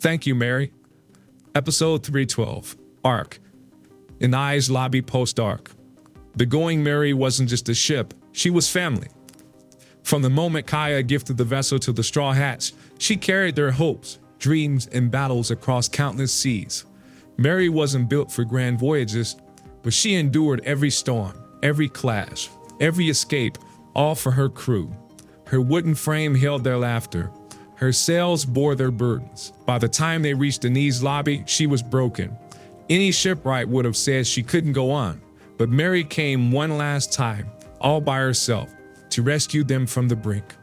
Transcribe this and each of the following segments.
Thank you, Mary. Episode 312, Arc. In I's Lobby post-arc. The Going Mary wasn't just a ship, she was family. From the moment Kaya gifted the vessel to the Straw Hats, she carried their hopes, dreams, and battles across countless seas. Mary wasn't built for grand voyages, but she endured every storm, every clash, every escape, all for her crew. Her wooden frame held their laughter. Her sails bore their burdens. By the time they reached Denise's lobby, she was broken. Any shipwright would have said she couldn't go on, but Mary came one last time, all by herself, to rescue them from the brink.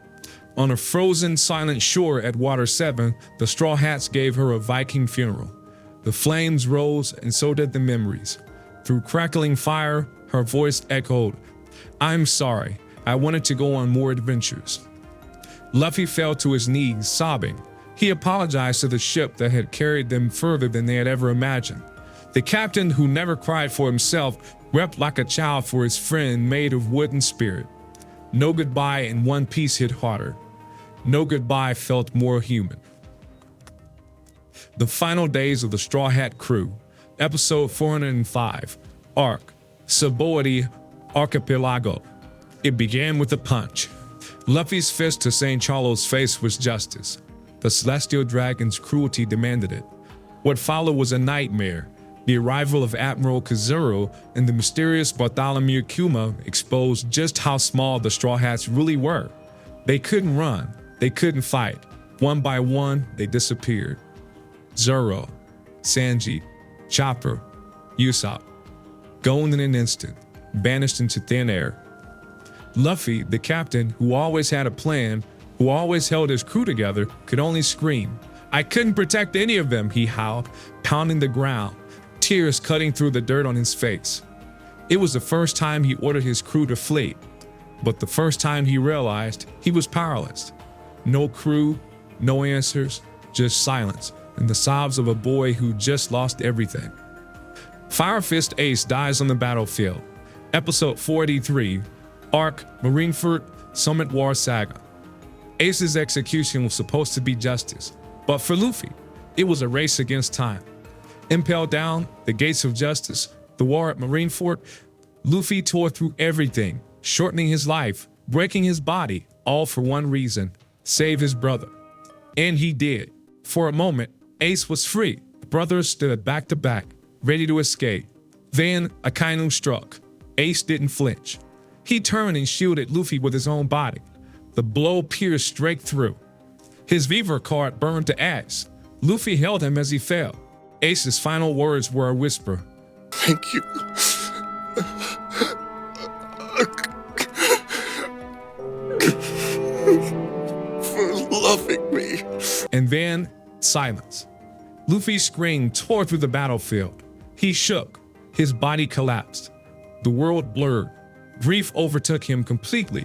On a frozen, silent shore at Water 7, the Straw Hats gave her a Viking funeral. The flames rose, and so did the memories. Through crackling fire, her voice echoed, "I'm sorry, I wanted to go on more adventures." Luffy fell to his knees, sobbing. He apologized to the ship that had carried them further than they had ever imagined. The captain, who never cried for himself, wept like a child for his friend made of wood and spirit. No goodbye in One Piece hit harder. No goodbye felt more human. The final days of the Straw Hat crew. Episode 405, Arc, Sabaody Archipelago. It began with a punch. Luffy's fist to St. Charlo's face was justice. The Celestial Dragon's cruelty demanded it. What followed was a nightmare. The arrival of Admiral Kazuro and the mysterious Bartholomew Kuma exposed just how small the Straw Hats really were. They couldn't run, they couldn't fight. One by one, they disappeared. Zoro, Sanji, Chopper, Usopp, gone in an instant, banished into thin air. Luffy, the captain, who always had a plan, who always held his crew together, could only scream. "I couldn't protect any of them," he howled, pounding the ground, tears cutting through the dirt on his face. It was the first time he ordered his crew to flee, but the first time he realized he was powerless. No crew, no answers, just silence and the sobs of a boy who just lost everything. Fire Fist Ace dies on the battlefield. Episode 43, Arc, Marineford, Summit War Saga. Ace's execution was supposed to be justice, but for Luffy, it was a race against time. Impelled down the gates of justice, the war at Marineford, Luffy tore through everything, shortening his life, breaking his body, all for one reason: save his brother. And he did. For a moment, Ace was free. The brothers stood back to back, ready to escape. Then Akainu struck. Ace didn't flinch. He turned and shielded Luffy with his own body. The blow pierced straight through. His Viver card burned to ash. Luffy held him as he fell. Ace's final words were a whisper. "Thank you. For loving me." And then, silence. Luffy's scream tore through the battlefield. He shook. His body collapsed. The world blurred. Grief overtook him completely.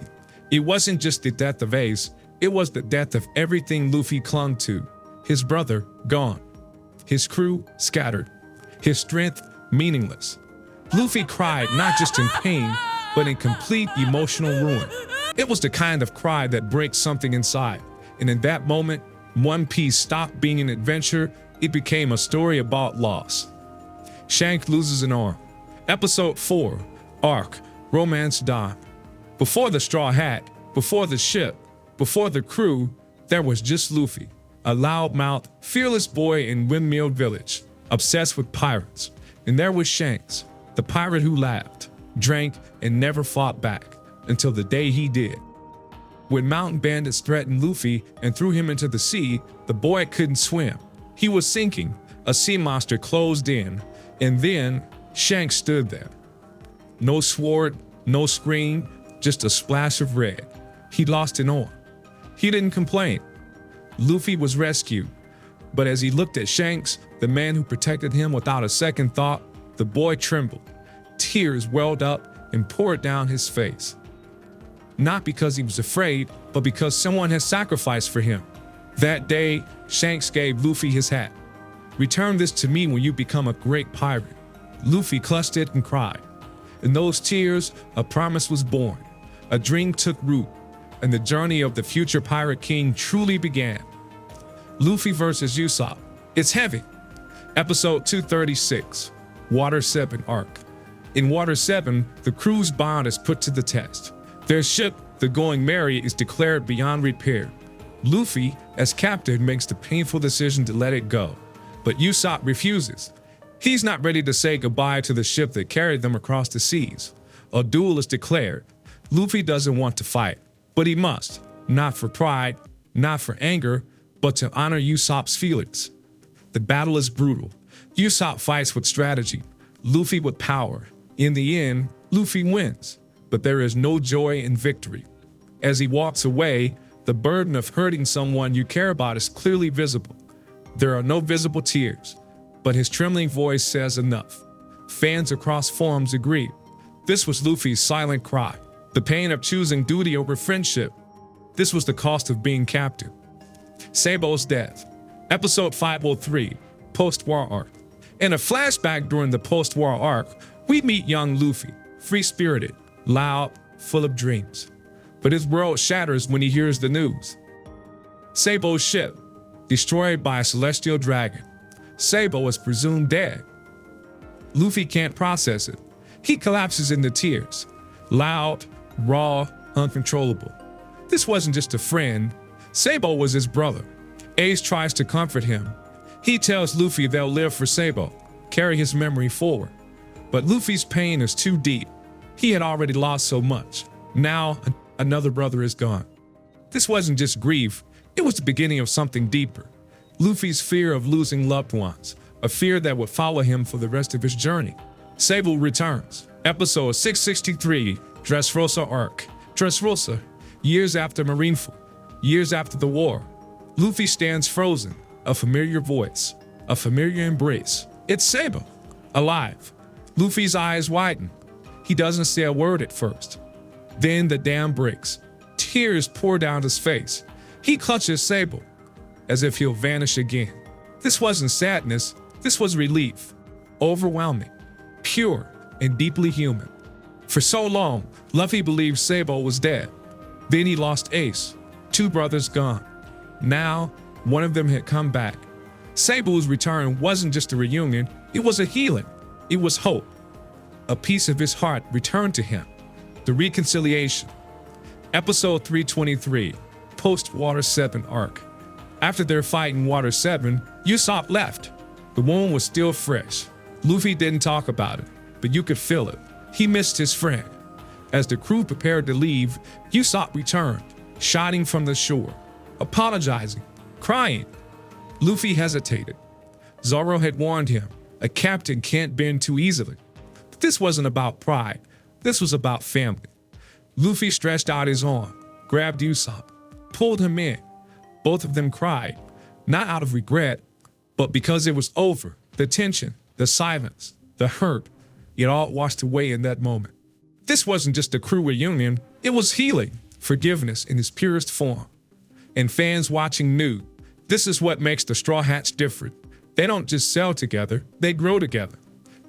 It wasn't just the death of Ace, it was the death of everything Luffy clung to. His brother, gone. His crew, scattered. His strength, meaningless. Luffy cried not just in pain, but in complete emotional ruin. It was the kind of cry that breaks something inside. And in that moment, One Piece stopped being an adventure, it became a story about loss. Shanks loses an arm. Episode 4, Arc, Romance Dawn. Before the Straw Hat, before the ship, before the crew, there was just Luffy, a loudmouth, fearless boy in Windmill Village, obsessed with pirates. And there was Shanks, the pirate who laughed, drank, and never fought back, until the day he did. When mountain bandits threatened Luffy and threw him into the sea, the boy couldn't swim. He was sinking. A sea monster closed in, and then Shanks stood there. No sword, no scream, just a splash of red. He lost an arm. He didn't complain. Luffy was rescued, but as he looked at Shanks, the man who protected him without a second thought, the boy trembled. Tears welled up and poured down his face. Not because he was afraid, but because someone had sacrificed for him. That day, Shanks gave Luffy his hat. "Return this to me when you become a great pirate." Luffy clutched it and cried. In those tears, a promise was born. A dream took root, and the journey of the future Pirate King truly began. Luffy versus Usopp. It's heavy. Episode 236, Water 7 Arc. In Water 7, the crew's bond is put to the test. Their ship, the Going Merry, is declared beyond repair. Luffy, as captain, makes the painful decision to let it go, but Usopp refuses. He's not ready to say goodbye to the ship that carried them across the seas. A duel is declared. Luffy doesn't want to fight, but he must, not for pride, not for anger, but to honor Usopp's feelings. The battle is brutal. Usopp fights with strategy, Luffy with power. In the end, Luffy wins, but there is no joy in victory. As he walks away, the burden of hurting someone you care about is clearly visible. There are no visible tears, but his trembling voice says enough. Fans across forums agree. This was Luffy's silent cry, the pain of choosing duty over friendship. This was the cost of being captain. Sabo's death. Episode 503, Post-War Arc. In a flashback during the post-war arc, we meet young Luffy, free-spirited, loud, full of dreams. But his world shatters when he hears the news. Sabo's ship, destroyed by a celestial dragon. Sabo is presumed dead. Luffy can't process it. He collapses into tears. Loud, raw, uncontrollable. This wasn't just a friend. Sabo was his brother. Ace tries to comfort him. He tells Luffy they'll live for Sabo, carry his memory forward. But Luffy's pain is too deep. He had already lost so much. Now, another brother is gone. This wasn't just grief, it was the beginning of something deeper. Luffy's fear of losing loved ones, a fear that would follow him for the rest of his journey. Sabo returns. Episode 663, Dressrosa Arc. Dressrosa, years after Marineford, years after the war. Luffy stands frozen, a familiar voice, a familiar embrace. It's Sabo, alive. Luffy's eyes widen. He doesn't say a word at first. Then the dam breaks. Tears pour down his face. He clutches Sabo, as if he'll vanish again. This wasn't sadness, this was relief. Overwhelming, pure, and deeply human. For so long, Luffy believed Sabo was dead. Then he lost Ace, 2 brothers gone. Now, one of them had come back. Sabo's return wasn't just a reunion, it was a healing. It was hope. A piece of his heart returned to him. The reconciliation. Episode 323, Post-Water 7 Arc. After their fight in Water 7, Usopp left. The wound was still fresh. Luffy didn't talk about it, but you could feel it. He missed his friend. As the crew prepared to leave, Usopp returned, shouting from the shore, apologizing, crying. Luffy hesitated. Zoro had warned him, a captain can't bend too easily. But this wasn't about pride, this was about family. Luffy stretched out his arm, grabbed Usopp, pulled him in. Both of them cried, not out of regret, but because it was over. The tension, the silence, the hurt, it all washed away in that moment. This wasn't just a crew reunion, it was healing, forgiveness in its purest form. And fans watching knew, this is what makes the Straw Hats different. They don't just sell together, they grow together.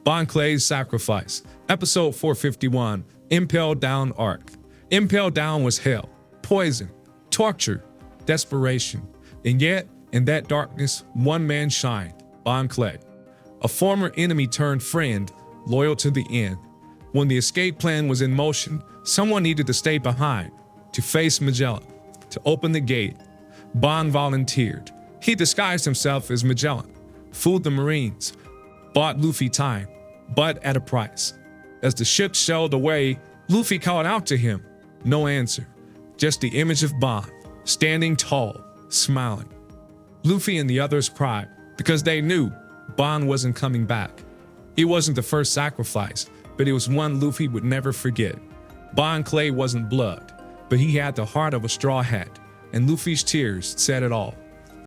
Bon Clay's Sacrifice, Episode 451, Impelled Down Arc. Impelled Down was hell, poison, torture, desperation. And yet, in that darkness, one man shined, Bon Clay. A former enemy turned friend, loyal to the end. When the escape plan was in motion, someone needed to stay behind, to face Magellan, to open the gate. Bon volunteered. He disguised himself as Magellan, fooled the Marines, bought Luffy time, but at a price. As the ship sailed away, Luffy called out to him. No answer, just the image of Bon, standing tall, smiling. Luffy and the others cried because they knew Bon wasn't coming back. It wasn't the first sacrifice, but it was one Luffy would never forget. Bon Clay wasn't blood, but he had the heart of a straw hat, and Luffy's tears said it all.